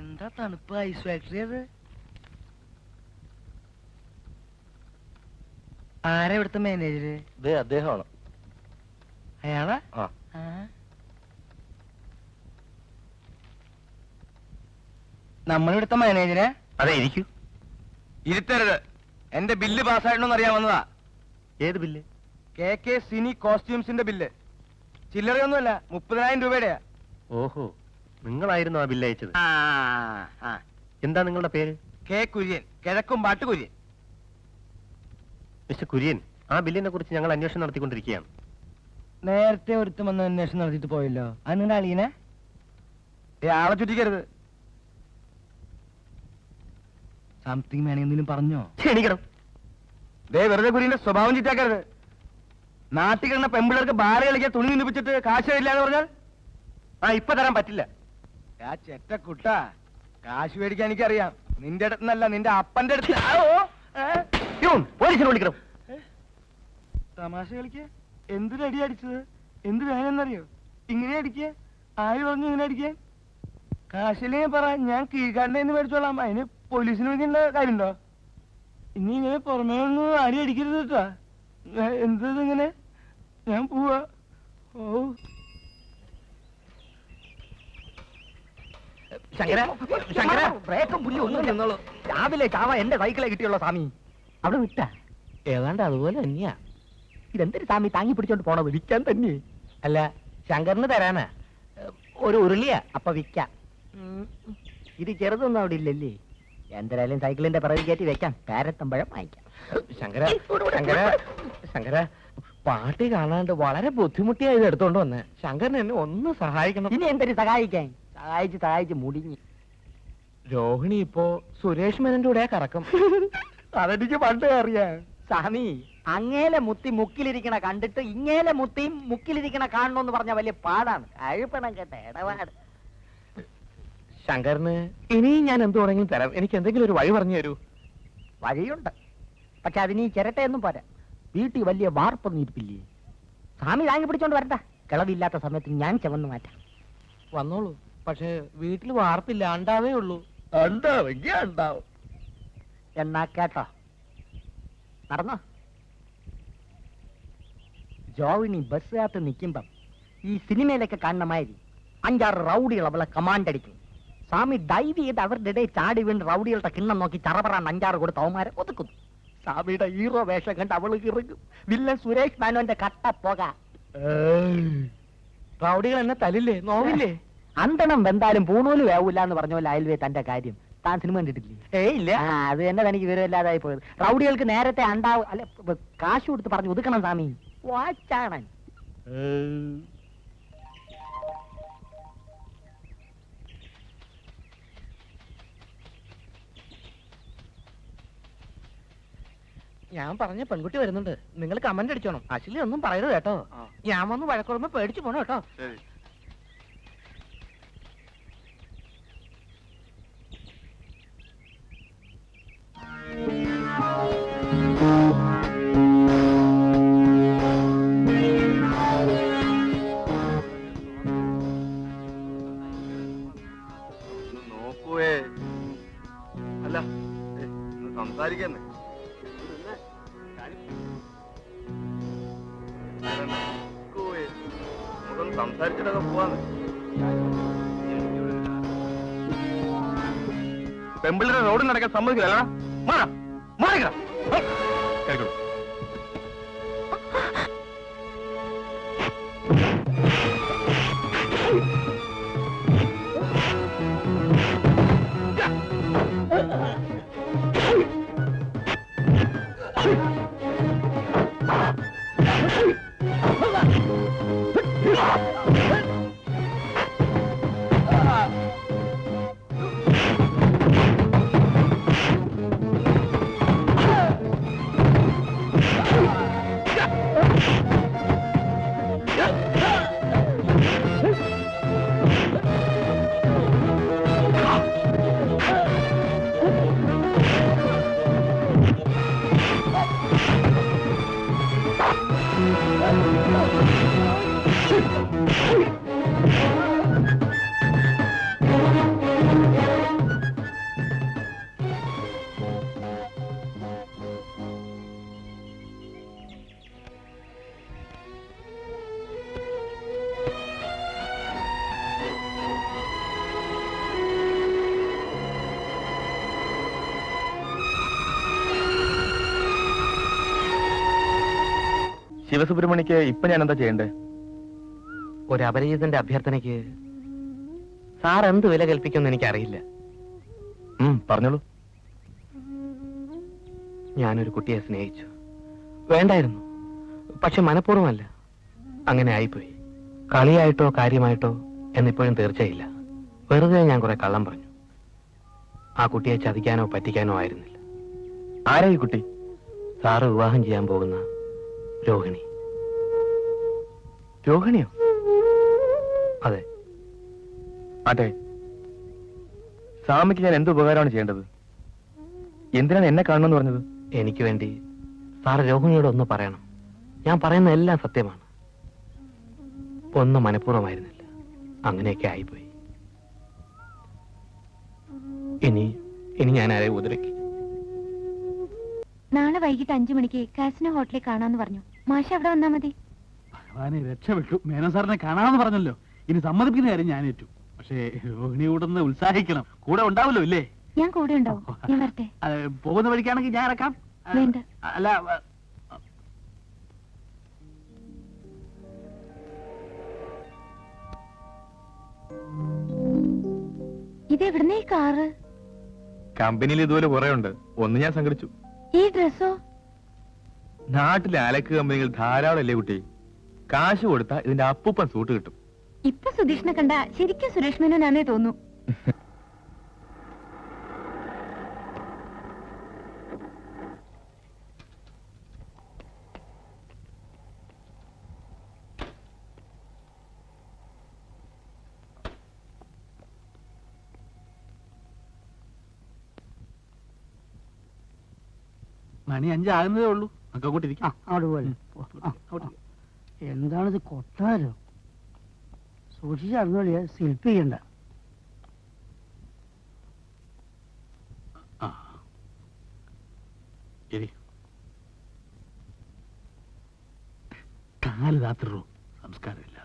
എന്താ തണുപ്പ് ice factory അത്? ആരാ ഇവിടുത്തെ മാനേജര്? അദ്ദേഹമാണ്. അയാളാ? നമ്മളിവിടുത്തെ മാനേജരെ? അതെ, ഇരിക്കൂ. ഇരുത്തരുത്. എന്റെ ബില്ല് പാസ്സായിട്ടോന്ന് അറിയാൻ വന്നതാ. ഏത് ബില്ല്? KK സിനി കോസ്റ്റ്യൂംസിന്റെ ബില്ല്. ചില്ലറയൊന്നുമല്ല, 30,000 രൂപയുടെയാ. ഓഹോ, നിങ്ങളായിരുന്നു ആ ബില്ല് അയച്ചത്? എന്താ നിങ്ങളുടെ പേര്? K കുര്യൻ, കിഴക്കുംപാട്ട് കുര്യൻ. മിസ്റ്റർ കുര്യൻ, ആ ബില്ലിനെ കുറിച്ച് ഞങ്ങൾ അന്വേഷണം നടത്തിക്കൊണ്ടിരിക്കുകയാണ്. നേരത്തെ ഒരുത്തം വന്ന് അന്വേഷണം നടത്തിയിട്ട് പോയല്ലോ, അത് നിങ്ങളുടെ അളിയനെ? ആളെ ചുറ്റിക്കരുത്. സംതിങ് വേണേ എന്തെങ്കിലും പറഞ്ഞോ? ക്ഷണിക്കണം. വെറുതെ കുര്യന്റെ സ്വഭാവം ചീറ്റാക്കരുത്. നാട്ടിൽ കിടന്ന പെമ്പിള്ളേർക്ക് ബാല കളിക്കാൻ തുണി നിന്നിപ്പിച്ചിട്ട് കാശ് തരില്ല എന്ന് പറഞ്ഞാൽ ഇപ്പൊ തരാൻ പറ്റില്ല. ആ ചെറ്റ കുട്ട, കാശ് മേടിക്കാൻ എനിക്കറിയാം. നിന്റെ അടുത്തുനിന്നല്ല, നിന്റെ അപ്പന്റെ അടുത്ത്. പോലീസിനെ വിളിക്കണം. തമാശ കളിക്ക. എന്തിനു അടി അടിച്ചത്? എന്ത് വേണമെന്നറിയോ? ഇങ്ങനെ അടിക്ക? ആര് പറഞ്ഞു ഇങ്ങനെ അടിക്കാൻ? കാശിലേ പറ, ഞാൻ കീഴ്ക്കാരൻ്റെ മേടിച്ചോളാം. അതിന് പോലീസിന് വിളിക്കേണ്ട കാര്യമുണ്ടോ? ഇനി ഇങ്ങനെ പുറമേ ഒന്നും അടി അടിക്കരുത് കേട്ടാ. എന്തങ്ങനെ? ഞാൻ പോവാ. ഓ രാവിലെ ചാവ എന്റെ സൈക്കിളെ കിട്ടിയുള്ള സ്വാമി. അവിടെ വിട്ട ഏതാണ്ട് അതുപോലെ തന്നെയാ. ഇതെന്തൊരു സ്വാമി താങ്ങി പിടിച്ചോണ്ട് പോണത്? വിൽക്കാൻ തന്നെ. അല്ല, ശങ്കറിന് തരാനാ. ഒരു ഉരുളിയാ, അപ്പൊ വിൽക്കാം. ഇത് ചെറുതൊന്നും അവിടെ ഇല്ലല്ലേ? എന്തായാലും സൈക്കിളിന്റെ പിറകിൽ കയറ്റി വെക്കാം. കാരത്തമ്പഴം വാങ്ങിക്കാം. ശങ്കര പാട്ടി കാണാണ്ട് വളരെ ബുദ്ധിമുട്ടിയായത് എടുത്തോണ്ട് വന്നേ. ശങ്കരൻ എന്നെ ഒന്ന് സഹായിക്കണം. ഇനി എന്തൊരു സഹായിക്കാൻ? സഹായിച്ച് മുടിഞ്ഞു. രോഹിണി ഇപ്പോ സുരേഷ് മേനന്റെ കൂടെ കറക്കം. അതെനിക്ക് പണ്ടേ അറിയാം സ്വാമി. അങ്ങേലെ മുത്തി മുക്കിലിരിക്കണ കണ്ടിട്ട് ഇങ്ങേലെ മുത്തിയും മുക്കിലിരിക്കണ കാണണമെന്ന് പറഞ്ഞ വലിയ പാടാണ്. കഴിപ്പണം കേട്ട ഇടപാട്. ശങ്കറിന് ഇനിയും ഞാൻ എന്ത് വേണമെങ്കിലും തരാം. എനിക്ക് എന്തെങ്കിലും ഒരു വഴി പറഞ്ഞു തരൂ. വഴിയുണ്ട്, പക്ഷെ അതിന് ഈ ചിരട്ടയൊന്നും പോരാ. വീട്ടിൽ വലിയ വാർപ്പൊന്നും ഇരിപ്പില്ലേ? സ്വാമി താങ്ങി പിടിച്ചോണ്ട് വരണ്ട. കിളവില്ലാത്ത സമയത്ത് ഞാൻ ചവന്ന് മാറ്റാം. വന്നോളൂ. പക്ഷെ വീട്ടിൽ വാർപ്പില്ല, ഉണ്ടാവേ ഉള്ളൂ. ഉണ്ടാവെങ്കിൽ ഉണ്ടാവും. എന്നാ കേട്ടോ, നടന്നോ. ജോവിനി ബസ്സിനകത്ത് നിൽക്കുമ്പം ഈ സിനിമയിലൊക്കെ കാണുന്ന മാതിരി 5-6 റൗഡികൾ അവളെ കമാൻഡ് അടിക്കും. സ്വാമി ഡൈവ് ചെയ്ത് അവരുടെ ഇടയിൽ ചാടി വീണ് റൗഡികളുടെ കിണ്ണം നോക്കി ചറപറാൻ 5-6 കൊടുത്ത് അവന്മാരെ ഒതുക്കുന്നു. സ്വാമിയുടെ ഹീറോ വേഷം കണ്ട് അവള് ഇറങ്ങും. വില്ലൻ സുരേഷ് മേനോന്റെ കട്ട പോക. റൗഡികൾ എന്നെ തലില്ലേ, നോവില്ലേ? അന്തണം വെന്താലും പൂണൂല് വേവൂല എന്ന് പറഞ്ഞ പോലെ അയൽവേ തന്റെ കാര്യം. താൻ സിനിമ കണ്ടിട്ടില്ലേ? ഇല്ല. അത് തന്നെ തനിക്ക് വിവരമില്ലാതായി പോയത്. റൗഡികൾക്ക് നേരത്തെ അല്ല കാശ് കൊടുത്ത് പറഞ്ഞു ഒതുക്കണം സ്വാമി. വാച്ചാണ്. ഞാൻ പറഞ്ഞ പെൺകുട്ടി വരുന്നുണ്ട്. നിങ്ങൾ കമന്റ് അടിച്ചോണം. അശ്ലി ഒന്നും പറയരുത് കേട്ടോ. ഞാൻ വന്ന് വഴക്കുറമ്പോ പേടിച്ചു പോണോ കേട്ടോ. നോക്കുവേ, അല്ല സംസാരിക്കുന്നേ. സംസാരിച്ചിട്ടൊക്കെ പോവാന്ന്. പെമ്പിളിന്റെ റോഡിൽ നടക്കാൻ സമ്മതിക്കില്ല. മാറിക്കണം. ശിവസുബ്രഹ്മണിക്ക് ഇപ്പൊ ഞാൻ എന്താ ചെയ്യണ്ടേ? ഒരു അപരിചിതന്റെ അഭ്യർത്ഥനയ്ക്ക് സാർ എന്ത് വില കൽപ്പിക്കുമെന്ന് എനിക്കറിയില്ല. പറഞ്ഞോളൂ. ഞാനൊരു കുട്ടിയെ സ്നേഹിച്ചു. വേണ്ടായിരുന്നു, പക്ഷെ മനഃപൂർവ്വമല്ല. അങ്ങനെ ആയിപ്പോയി. കളിയായിട്ടോ കാര്യമായിട്ടോ എന്നിപ്പോഴും തീർച്ചയില്ല. വെറുതെ ഞാൻ കുറെ കള്ളം പറഞ്ഞു. ആ കുട്ടിയെ ചതിക്കാനോ പറ്റിക്കാനോ ആയിരുന്നില്ല. ആരാ ഈ കുട്ടി? സാറ് വിവാഹം ചെയ്യാൻ പോകുന്ന രോഹിണി. രോഹിണിയോ? അതെ. അതെ. സ്വാമിക്ക് ഞാൻ എന്ത് ഉപകാരമാണ് ചെയ്യേണ്ടത്? എന്തിനാണ് എന്നെ കാണണമെന്ന് പറഞ്ഞത്? എനിക്ക് വേണ്ടി സാറ് രോഹിണിയോട് ഒന്ന് പറയണം. ഞാൻ പറയുന്ന എല്ലാം സത്യമാണ്. ഒന്നും മനഃപൂർവ്വമായിരുന്നില്ല. അങ്ങനെയൊക്കെ ആയിപ്പോയി. ഇനി ഞാൻ ആരെ ഉപദ്രവിക്കും? നാളെ വൈകിട്ട് 5 മണിക്ക് കാസിനോ ഹോട്ടലിൽ കാണാന്ന് പറഞ്ഞു. മാഷ് അവിടെ വന്നാ മതി. ഭഗവാനെ രക്ഷപ്പെട്ടു. മേനോൻ സാറിനെ കാണാമെന്ന് പറഞ്ഞല്ലോ. ഇനി സമ്മതിപ്പിക്കുന്ന കാര്യം ഞാൻ ഏറ്റു. പക്ഷേ രോഹിണി കൂടെ ഒന്ന് ഉത്സാഹിക്കണം. കൂടെ ഉണ്ടാവല്ലോ ഇല്ലേ? ഞാൻ കൂടെ ഉണ്ടാവും. ഞാൻ വരട്ടെ. പോകുന്ന വഴിക്കാണെങ്കിൽ ഞാൻ ഇറക്കാം. വേണ്ട. അല്ല, ഇതെവിടുന്നേ ഈ കാറ്? കമ്പനിയിൽ ഇതുപോലെ കുറെ ഉണ്ട്. ഒന്ന് ഞാൻ സംഘടിച്ചു. ഈ ഡ്രസ്സോ? നാട്ടിലെ അലക്ക് കമ്പനികൾ ധാരാളം അല്ലേ കുട്ടി? കാശ് കൊടുത്താ ഇതിന്റെ അപ്പൂപ്പൻ സൂട്ട് കിട്ടും. ഇപ്പൊ സുധീഷിനെ കണ്ട ശരിക്കും സുരേഷ് മേനോനാന്നേ തോന്നു. മണി 5 ആകുന്നതേ ഉള്ളൂ. അങ്ങോട്ട് ഇരിക്കാം. എന്താണിത്, കൊട്ടാരോ? സൂക്ഷിച്ചറിഞ്ഞോളിയാ, ശില്പി ചെയ്യണ്ട. കാല് രാത്രി സംസ്കാരമില്ല.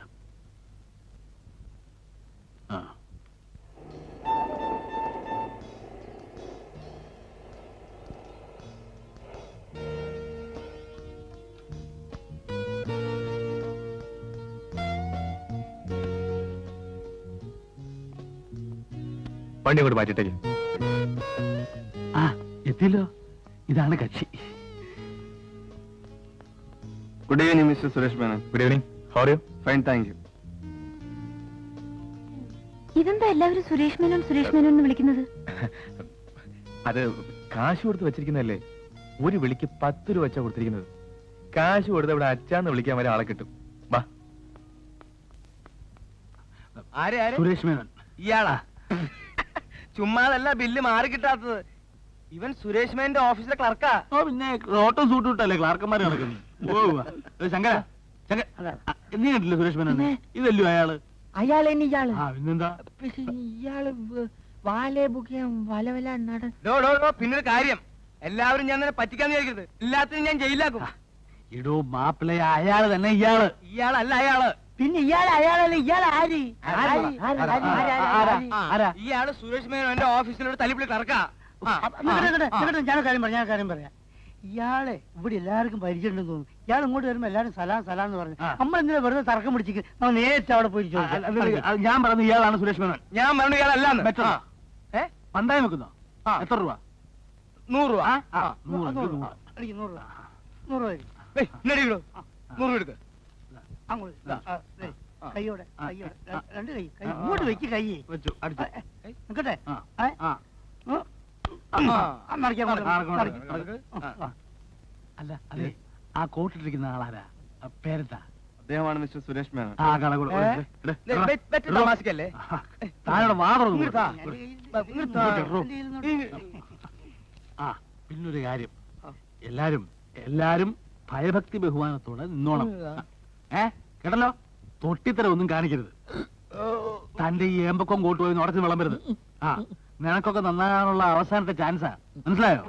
വണ്ടി കൊണ്ട് മാറ്റിട്ടേക്ക്. എത്തിയല്ലോ. ഇതാണ് കക്ഷി. Good evening mister Suresh Menon. Good evening. How are you? Fine, thank you. ഇതെന്താ എല്ലാവരും സുരേഷ് മേനോൻ സുരേഷ് മേനോൻ എന്ന് വിളിക്കുന്നത്? അത് കാശ് കൊടുത്ത് വെച്ചിരിക്കുന്നതല്ലേ. ഒരു വിളിക്ക് 10 രൂപ വെച്ചാ കൊടുത്തിരിക്കുന്നത്. കാശ് കൊടുത്ത് ഇവിടെ അച്ഛാന്ന് വിളിക്കാൻ വരെ ആളെ കിട്ടും. വാ. സുരേഷ് മേനോൻ ഇയാളാ? ചുമ്മാതല്ല ബില്ല് മാറി കിട്ടാത്തത്. ഇവൻ സുരേഷ് മേനന്റെ ഓഫീസിലെ ക്ലർക്കാ. പിന്നെ ഓട്ടോ സൂട്ട് വിട്ടല്ലേ ക്ലാർക്കന്മാര് നടക്കുന്നത്. ശങ്കര, നീ കണ്ടില്ല സുരേഷ് മേനോൻ? ഇതല്ലോ അയാള്. പിന്നെന്താ? പിന്നൊരു കാര്യം, എല്ലാവരും ഞാൻ തന്നെ പറ്റിക്കാന്ന് വിചാരിക്കരുത്. എല്ലാത്തിനും ഞാൻ ജയിലാക്കും. ഇടോ മാപ്പിള, അയാള് തന്നെ ഇയാള്. ഇയാളല്ല അയാള്. പിന്നെ അയാളല്ല ഇയാൾ ആര്? ഇയാള് സുരേഷ് മേനോന്റെ ഓഫീസിലോട് തല്ലിപ്പിളി ക്ലർക്കാ. ഞാൻ കാര്യം പറയാം. ഇയാളെ ഇവിടെ എല്ലാവർക്കും പരിചയമുണ്ടെന്ന് തോന്നുന്നു. ഇയാൾ ഇങ്ങോട്ട് വരുമ്പോ എല്ലാരും സലാം എന്ന് പറഞ്ഞു. നമ്മളെന്തിനാ വെറുതെ തർക്കം പിടിച്ചിട്ട് നമ്മൾ നേരിട്ട് അവിടെ പോയി ചോദിക്കാം. ഞാൻ പറഞ്ഞു ഇയാളാണ് സുരേഷ് മേനോൻ. ഞാൻ പറഞ്ഞു ഇയാളല്ലാന്ന്. പണ്ടായം വെക്കുന്നോ? എത്ര രൂപ? 100 രൂപ. 100 രൂപ. 100 രൂപ. 100 രൂപ എടുക്ക. അങ്ങോട്ട് കൈയോടെ രണ്ട് കൈ ഇങ്ങോട്ട് വെക്ക്. കൈ വെച്ചു. അടിച്ചു. നിക്കട്ടെ. അല്ല, അതെ, ആ കോട്ടിട്ടിരിക്കുന്ന ആളാരാ? പേരെന്താ? അദ്ദേഹമാണ് മിസ്റ്റർ സുരേഷ് മേനോൻ. താമസിക്കല്ലേ? താഴെ വാതറ. പിന്നൊരു കാര്യം, എല്ലാരും ഭയഭക്തി ബഹുമാനത്തോടെ നിന്നോണം. കേട്ടല്ലോ? തൊട്ടിത്തരം ഒന്നും കാണിക്കരുത്. തന്റെ ഈ ഏമ്പക്കം കോട്ട് പോയി ഉടച്ചു വിളമ്പരുത്. നിനക്കൊക്കെ നന്നാകാനുള്ള അവസാനത്തെ ചാൻസാ. മനസ്സിലായോ?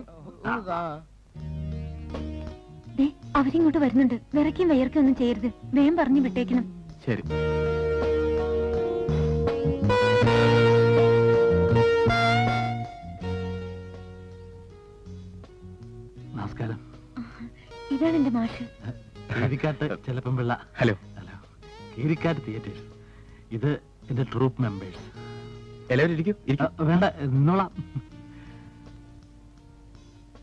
അവരിങ്ങോട്ട് വരുന്നുണ്ട്. വിറയ്ക്കും വയർക്കും ഒന്നും ചെയ്യരുത്. വേഗം പറഞ്ഞു വിട്ടേക്കണം. ശരി. നമസ്കാരം. ഇതാണ് എന്റെ മാഷ്. കീരിക്കാട്ട് ചെലപ്പം Pillai. Hello. Hello. Keerikkattu theatres. ഇത് എന്റെ ട്രൂപ്പ് മെമ്പേഴ്സ്. എല്ലാവരും ഇരിക്കും. വേണ്ട, നിന്നോളാം.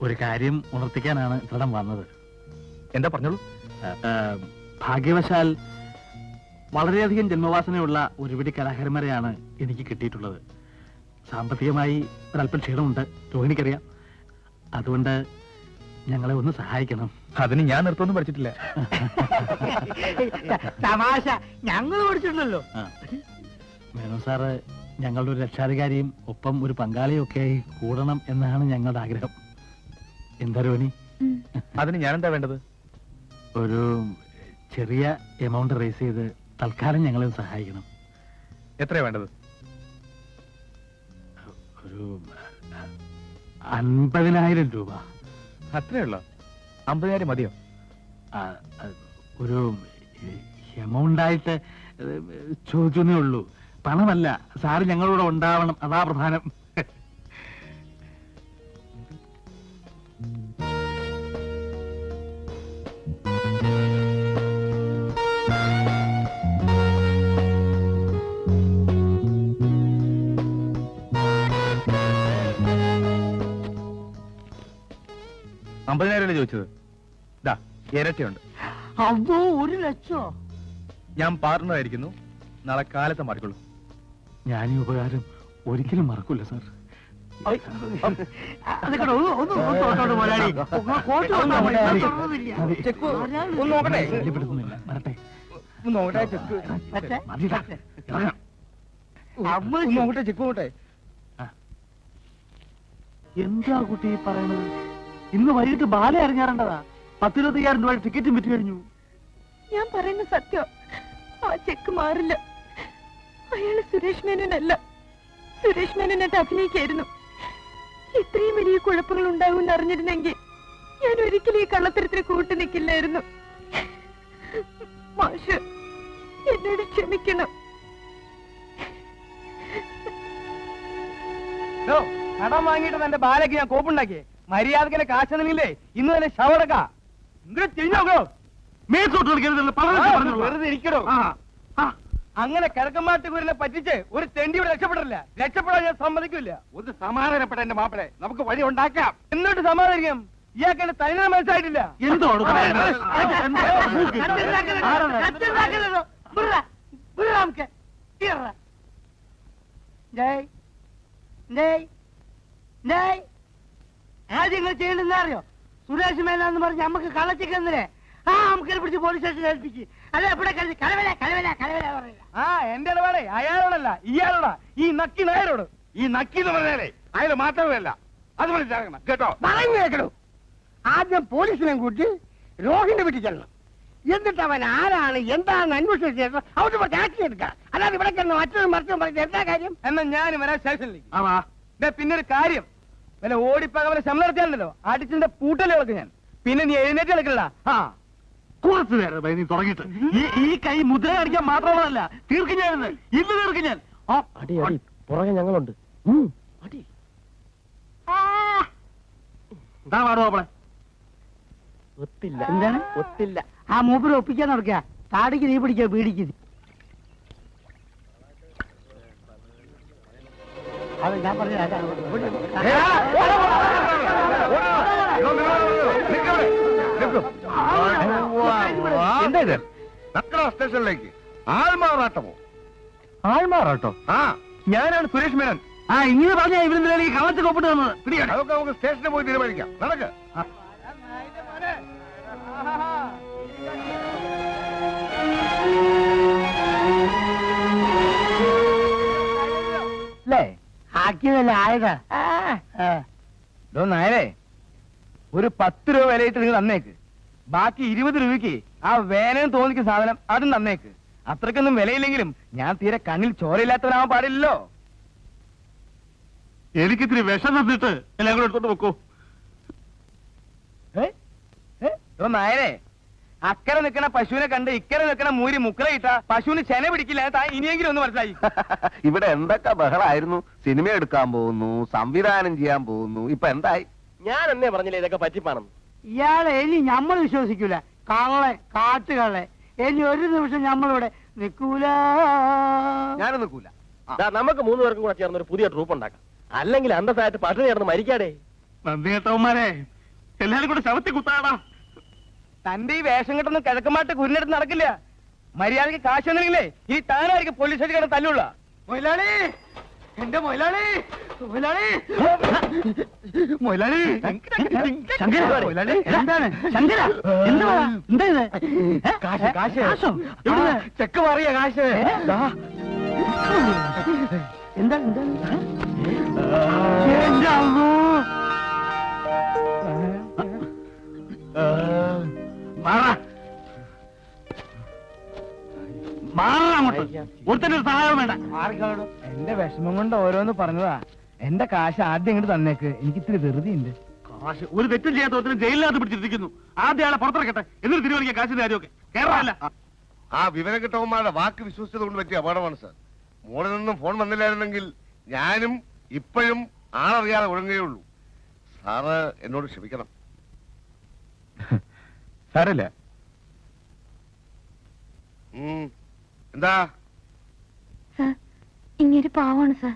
ഒരു കാര്യം ഉണർത്തിക്കാനാണ് ഇത്രടം വന്നത്. എന്താ പറഞ്ഞോളൂ. ഭാഗ്യവശാൽ വളരെയധികം ജന്മവാസനയുള്ള ഒരുപിടി കലാകാരന്മാരെയാണ് എനിക്ക് കിട്ടിയിട്ടുള്ളത്. സാമ്പത്തികമായി ഒരല്പം ക്ഷീണമുണ്ട്, രോഹിണിക്കറിയാം. അതുകൊണ്ട് ഞങ്ങളെ ഒന്ന് സഹായിക്കണം. അതിന് ഞാൻ നൃത്തമൊന്നും പഠിച്ചിട്ടില്ല. തമാശ ഞങ്ങൾ പഠിച്ചിട്ടുണ്ടല്ലോ. മേനോ സാറ് ഞങ്ങളുടെ ഒരു രക്ഷാധികാരിയും ഒപ്പം ഒരു പങ്കാളിയും ഒക്കെ ആയി കൂടണം എന്നാണ് ഞങ്ങളുടെ ആഗ്രഹം. എന്താ രോഹിണി? അതിന് ഞാൻ എന്താ വേണ്ടത്? ഒരു ചെറിയ എമൗണ്ട് റേസ് ചെയ്ത് തൽക്കാലം ഞങ്ങളെ സഹായിക്കണം. എത്രയാ വേണ്ടത്? ഒരു 50,000 രൂപ. അത്രയുള്ളോ? 50,000 മതിയോ? ഒരു എമൗണ്ടായിട്ട് ചോദിച്ചേ ഉള്ളൂ. പണമല്ല. സാറ് ഞങ്ങളോട് ഉണ്ടാവണം, അതാ പ്രധാനം. അമ്പതിനായിരം ചോദിച്ചത്. ദാ ഇരട്ടിയുണ്ട്. അതോ 1 ലക്ഷം? ഞാൻ പാർട്ണറായിരിക്കുന്നു. നാളെ കാലത്ത് മാറിക്കൊള്ളൂ. ഞാൻ ഈ ഉപകാരം ഒരിക്കലും മറക്കൂല സാർ. ശല്യപ്പെടുത്തുന്നില്ല. വരട്ടെ. മതിടാ. ഇറങ്ങാം. എന്താ കുട്ടി പറയണത്? ഇന്ന് വൈകിട്ട് ബാല ഇറങ്ങാറുണ്ടതാ. 10,000-20,000 രൂപ ടിക്കറ്റും വിറ്റ് കഴിഞ്ഞു. ഞാൻ പറയുന്ന സത്യം. ആ ചെക്ക് മാറില്ല. അയാള് സുരേഷ് മേനോനല്ല. സുരേഷ് മേനോനായിട്ട് അഭിനയിക്കായിരുന്നു. ഇത്രയും വലിയ കുഴപ്പങ്ങൾ ഉണ്ടാകുമെന്ന് അറിഞ്ഞിരുന്നെങ്കിൽ ഞാൻ ഒരിക്കലും ഈ കള്ളത്തരത്തിന് കൂട്ടു നിൽക്കില്ലായിരുന്നു. മാഷ് എന്നോട് ക്ഷമിക്കണം. കടം വാങ്ങിയിട്ട് തന്റെ ബാലയ്ക്ക് ഞാൻ കോപ്പുണ്ടാക്കിയേ. മര്യാദക്കിനെ കാശ് തന്നില്ലേ ഇന്ന് തന്നെ ശവടക്ക. ഇങ്ങോട്ട് തിരിഞ്ഞോക്കോ. വെറുതെ ഇരിക്കണോ? അങ്ങനെ കിഴക്കമ്മാട്ട് കുരനെ പറ്റിച്ച് ഒരു തെണ്ടിയോട് രക്ഷപ്പെടില്ല. രക്ഷപ്പെടാൻ ഞാൻ സമ്മതിക്കില്ല. ഒന്ന് സമാധാനപ്പെട്ട എന്റെ മാപ്പിളെ, നമുക്ക് വഴി ഉണ്ടാക്കാം. എന്നിട്ട് സമാധാനിക്കാം. ഇയാൾക്ക് എന്റെ തനിനെ മനസ്സിലായിട്ടില്ല. എന്തോട് ആദ്യം നിങ്ങൾ ചെയ്യണ്ടെന്ന് അറിയോ? സുരേഷ് മേനാന്ന് പറഞ്ഞ് നമുക്ക് കള്ളച്ചിക്കെന്നില്ലേ? ആ നമുക്ക് പിടിച്ച് പോലീസ് സ്റ്റേഷനിൽ ഏൽപ്പിച്ച്. അല്ല ഇവിടെ കലവല കലവല കലവല പറയില്ല. ആ എന്റെ ഇടപാടേ അയാളോടല്ല, ഇയാളോടാ. ഈ നക്കി നായരോട്. ഈ നക്കി എന്ന് പറഞ്ഞാലേ അയാൾ മാത്രമല്ല, അത് മനസ്സിലാക്കണം കേട്ടോ. പറഞ്ഞു കേൾക്കണു. ആദ്യം പോലീസിനെ കൂട്ടി രോഹിന്റെ വീട്ടിൽ ചെല്ലണം. എന്നിട്ട് അവൻ ആരാണ് എന്താണെന്ന് അന്വേഷിച്ച ശേഷം അവിടെ ആക്ഷൻ എടുക്കാം. അല്ലാതെ ഇവിടെ കിടന്ന് മറ്റൊരു മറിച്ചും പറഞ്ഞത് എന്താ കാര്യം? എന്നാ ഞാൻ വരാൻ സ്റ്റേഷനിലേക്ക്. പിന്നെ ഒരു കാര്യം, വല്ല ഓടിപ്പകവലെ ശമ്പളം നടത്തിയാലല്ലോ അടിച്ചിന്റെ പൂട്ടലുകളൊക്കെ ഞാൻ. പിന്നെ നീ എഴുന്നേറ്റ് കളിക്കലടാ. ആ കുറച്ചു നേരം നീ തുടങ്ങിയിട്ട് ഈ കൈ മുദ്ര അടിക്കാൻ മാത്രമുള്ളതല്ല, തീർക്കും ഞാൻ ഇന്ന് തീർക്കും ഞാൻ. പുറകെ ഞങ്ങളുണ്ട്. എന്താ പാടുവോ അവളെ? ഒത്തില്ല. എന്താണ് ഒത്തില്ല. ആ മൂപ്പര് ഒപ്പിക്കാൻ നടക്കുക. താടിക്ക് നീ പിടിക്കുക, പീടിക്ക്. അത് ഞാൻ പറഞ്ഞ എന്താ ഇത്? സ്റ്റേഷനിലേക്ക് ആൾമാറാട്ടമോ? ആൾമാറാട്ടോ? ആ, ഞാനാണ് സുരേഷ് മേനോൻ. ആ ഇങ്ങനെ പറഞ്ഞാ ഇവരെന്തിനാണ് ഈ കവച്ച് കൊപ്പിട്ട് തന്നത്? പിടിക്കട്ടെ. അതൊക്കെ നമുക്ക് സ്റ്റേഷനിൽ പോയി തീരുമാനിക്കാം. നടക്ക്. അല്ലേ? ആക്കിയതല്ല ആയതാ. നായരെ, ഒരു 10 രൂപ വിലയിട്ട് നിങ്ങൾ തന്നേക്ക്. ബാക്കി 20 രൂപയ്ക്ക് ആ വേനൽ തോന്നിക്കുന്ന സാധനം അതും തന്നേക്ക്. അത്രക്കൊന്നും വിലയില്ലെങ്കിലും ഞാൻ തീരെ കണ്ണിൽ ചോരയില്ലാത്തവനാവാൻ പാടില്ലല്ലോ. എനിക്കിത്തിരി വിഷം തന്നിട്ട് എല്ലാം കൂടെ എടുത്തോണ്ട് വെക്കോ. നായരെ, അക്കരെ നിൽക്കണ പശുവിനെ കണ്ട് ഇക്കരെ നിൽക്കണ മൂരി മുക്കല ഇട്ട പശുവിന് ചെന പിടിക്കില്ല. ഇനിയെങ്കിലും ഒന്ന് മനസ്സിലായി. ഇവിടെ എന്തൊക്കെ ബഹളായിരുന്നു. സിനിമ എടുക്കാൻ പോകുന്നു, സംവിധാനം ചെയ്യാൻ പോകുന്നു. ഇപ്പൊ എന്തായി? ഞാൻ എന്നേ പറഞ്ഞില്ലേ ഇതൊക്കെ പറ്റിപ്പാണെന്ന്. ഇയാളെ ഇനി നമ്മൾ വിശ്വസിക്കൂല. കള്ളെ കാട്ടുകള്ളെ ഇനി ഒരു നിമിഷം നമ്മളിവിടെ നിൽക്കൂല. ഞാനും നിൽക്കൂല. നമുക്ക് 3 പേർക്കും കൂടെ ചേർന്ന് ഒരു പുതിയ ട്രൂപ്പ് ഉണ്ടാക്കാം. അല്ലെങ്കിൽ അന്തസ്സായിട്ട് പട്ടിണി ചേർന്ന് മരിക്കാടേ. നന്ദി കേട്ടവന്മാരെ, എല്ലാരും കൂടെ ശവത്തി കുത്താടാ. തന്റെ ഈ വേഷം കെട്ടൊന്നും കിഴക്കമായിട്ട് കുരിനെടുത്ത് നടക്കില്ല. മര്യാദക്ക് കാശ് തന്നില്ലെങ്കിലേ ഈ താനായിരിക്കും പോലീസ് സ്റ്റേഷൻ കിടന്ന് തല്ലുള്ള. മൊയിലാളി, എന്റെ മൊയിലാളി, മൊയിലാളി, മൊയിലാളി, ശങ്കര, മൊയിലാളി, എന്താണ് ശങ്കര? എന്താ എന്താ ഇത്? കാശ് കാശ് കാശോ? എവിടുന്ന്? ചെക്ക് മാറിയ കാശ്. ദാ. എന്താണ് എന്താണ്? എന്റെ അമ്മോ. ഒരുത്തന്റെ ഒരു സഹായം വേണ്ട. ആർക്കാണോ? എന്റെ വിഷമം കൊണ്ട് ഓരോന്ന് പറഞ്ഞതാ. എന്റെ കാശ് ആദ്യം ഇങ്ങോട്ട് തന്നേക്ക്, എനിക്ക് ഇത്തിരി ധൃതി ഉണ്ട്. കാശ് ഒരു തെറ്റും ചെയ്യാത്ത ഒരുത്തനെ ജയിലിനകത്ത് പിടിച്ചിരിക്കുന്നു. ആദ്യ ആളെ പുറത്തിറക്കട്ടെ, എന്നിട്ട് തീരുമാനിക്കാം കാശിന്റെ കാര്യമൊക്കെ. കേരളമല്ല. ആ വിവരം കിട്ടവന്മാരുടെ വാക്ക് വിശ്വസിച്ചത് കൊണ്ട് പറ്റിയ അപകടമാണ് സാർ. മോളിൽ നിന്നും ഫോൺ വന്നില്ലായിരുന്നെങ്കിൽ ഞാനും ഇപ്പോഴും ആളറിയാതെ ഒഴുകുകയുള്ളൂ. സാറ് എന്നോട് ക്ഷമിക്കണം. സാരല്ല. എന്താ? സർ, ഇങ്ങൊരു പാവാണ് സർ.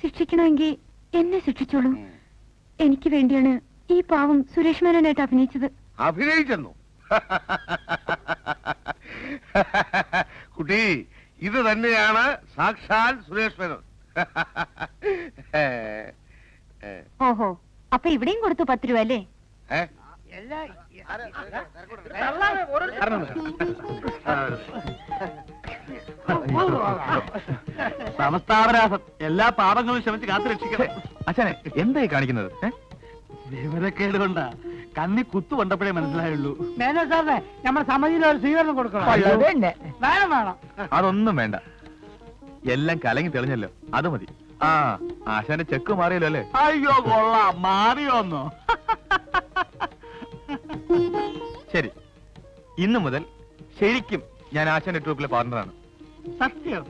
ശിക്ഷിക്കണമെങ്കിൽ എന്നെ ശിക്ഷിച്ചോളൂ. എനിക്ക് വേണ്ടിയാണ് ഈ പാവം സുരേഷ് മേനോനായിട്ട് അഭിനയിച്ചത്. അഭിനയിച്ചെന്നു? കുട്ടി, ഇത് തന്നെയാണ് സാക്ഷാൽ സുരേഷ് മേനോൻ. ഓഹോ, അപ്പൊ ഇവിടെയും കൊടുത്തു 10 രൂപ അല്ലേ? സമസ്താപരാസം, എല്ലാ പാപങ്ങളും ക്ഷമിച്ച് കാത്തു രക്ഷിക്കണം. അച്ഛനെ എന്തായി കാണിക്കുന്നത്? വിവരക്കേട് കൊണ്ടാ. കണ്ണി കുത്തു കൊണ്ടപ്പോഴേ മനസ്സിലായുള്ളൂ. മേനോ സാറിനെ നമ്മുടെ സമിതിയിൽ ഒരു സ്വീകരണം കൊടുക്കണം. വേണം വേണം. അതൊന്നും വേണ്ട, എല്ലാം കലങ്ങി തെളിഞ്ഞല്ലോ, അത് മതി. ആ ആശാന്റെ ചെക്ക് മാറിയല്ലോ അല്ലേ? അയ്യോ കൊള്ളാം, മാറിയോന്നോ? ശരി, ഇന്നു മുതൽ ശരിക്കും ഞാൻ ആശാന്റെ ട്രൂപ്പിലെ പാർട്ണറാണ്. സത്യം?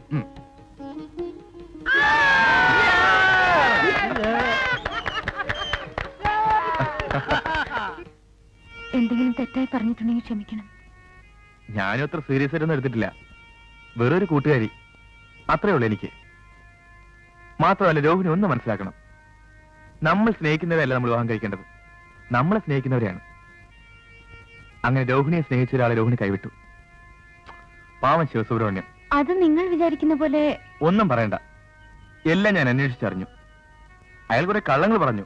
എന്തെങ്കിലും തെറ്റായി പറഞ്ഞിട്ടുണ്ടെങ്കിൽ ക്ഷമിക്കണം. ഞാനും അത്ര സീരിയസ് ആയിട്ടൊന്നും എടുത്തിട്ടില്ല. വേറൊരു കൂട്ടുകാരി, അത്രേ ഉള്ളൂ എനിക്ക്. മാത്രമല്ല, രോഹിണി ഒന്ന് മനസ്സിലാക്കണം, നമ്മൾ സ്നേഹിക്കുന്നവരല്ല നമ്മൾ വിവാഹം കഴിക്കേണ്ടത്, നമ്മളെ സ്നേഹിക്കുന്നവരെയാണ്. അങ്ങനെ രോഹിണിയെ സ്നേഹിച്ച ഒരാളെ രോഹിണി കൈവിട്ടു. പാവം ശിവസുബ്രഹ്മണ്യം. അത് നിങ്ങൾ വിചാരിക്കുന്ന പോലെ. ഒന്നും പറയണ്ട, എല്ലാം ഞാൻ അന്വേഷിച്ചറിഞ്ഞു. അയാൾ കുറെ കള്ളങ്ങൾ പറഞ്ഞു,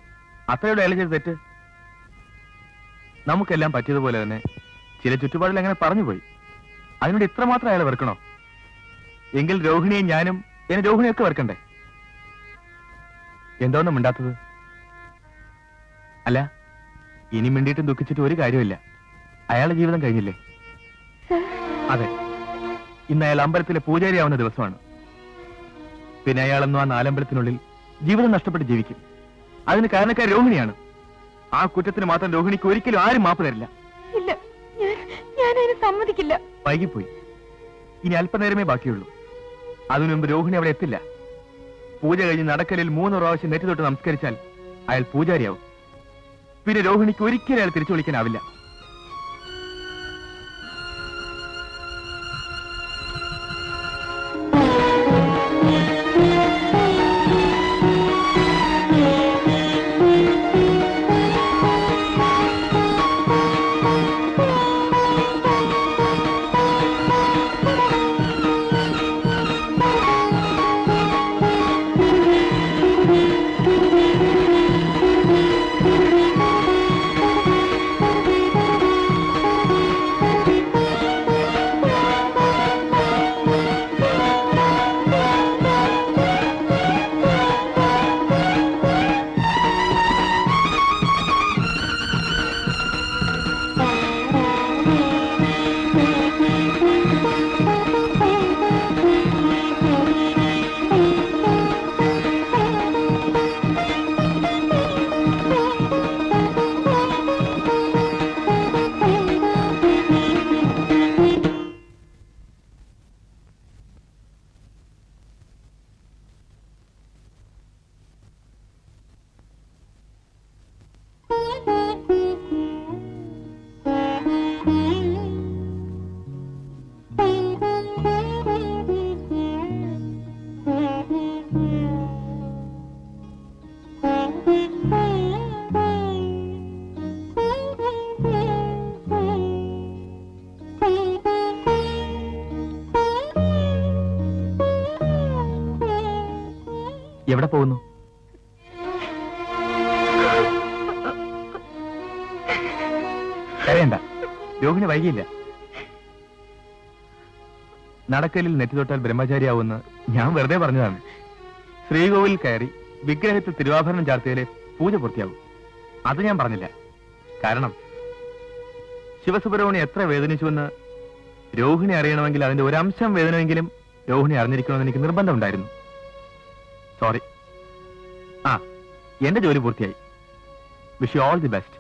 അത്രയുള്ള അയാൾ ചെയ്ത് തെറ്റ്. നമുക്കെല്ലാം പറ്റിയതുപോലെ തന്നെ ചില ചുറ്റുപാടിൽ അങ്ങനെ പറഞ്ഞുപോയി. അതിനോട് ഇത്രമാത്രം അയാളെ വെറുക്കണോ? എങ്കിൽ രോഹിണിയും ഞാനും എന്നെ രോഹിണിയൊക്കെ വെറുക്കണ്ടേ? എന്തോന്നും മിണ്ടാത്തത്? അല്ല, ഇനി മിണ്ടിയിട്ടും ദുഃഖിച്ചിട്ട് ഒരു കാര്യമില്ല. അയാളുടെ ജീവിതം കഴിഞ്ഞില്ലേ? അതെ, ഇന്ന് അയാൾ അമ്പലത്തിലെ പൂജാരിയാവുന്ന ദിവസമാണ്. പിന്നെ അയാളെന്നും ആ 4 അമ്പലത്തിനുള്ളിൽ ജീവിതം നഷ്ടപ്പെട്ട് ജീവിക്കും. അതിന് കാരണക്കാർ രോഹിണിയാണ്. ആ കുറ്റത്തിന് മാത്രം രോഹിണിക്ക് ഒരിക്കലും ആരും മാപ്പ് തരില്ല. ഇല്ല, ഞാനതിന് സമ്മതിക്കില്ല. വൈകിപ്പോയി, ഇനി അല്പനേരമേ ബാക്കിയുള്ളൂ. അതിനു മുമ്പ് രോഹിണി അവിടെ എത്തില്ല. പൂജ കഴിഞ്ഞ് നടക്കലിൽ 3 പ്രാവശ്യം നെറ്റി തൊട്ട് നമസ്കരിച്ചാൽ അയാൾ പൂജാരിയാവും. പിന്നെ രോഹിണിക്ക് ഒരിക്കലും അയാൾ തിരിച്ചു വിളിക്കാനാവില്ല. എവിടെ പോകുന്നു? കരയണ്ട, രോഹിണി വൈകിയില്ല. നടക്കലിൽ നെറ്റി തൊട്ടാൽ ബ്രഹ്മചാരിയാവുമെന്ന് ഞാൻ വെറുതെ പറഞ്ഞതാണ്. ശ്രീകോവിൽ കയറി വിഗ്രഹത്തിൽ തിരുവാഭരണം ചാർത്തിയാലേ പൂജ പൂർത്തിയാവും. അത് ഞാൻ പറഞ്ഞില്ല. കാരണം ശിവസുബ്രഹ്മണ്യം എത്ര വേദനിച്ചുവെന്ന് രോഹിണി അറിയണമെങ്കിൽ അതിന്റെ ഒരംശം വേദനയെങ്കിലും രോഹിണി അറിഞ്ഞിരിക്കണമെന്ന് എനിക്ക് നിർബന്ധമുണ്ടായിരുന്നു. സോറി. എന്റെ ജോലി പൂർത്തിയായി. Wish you all the best.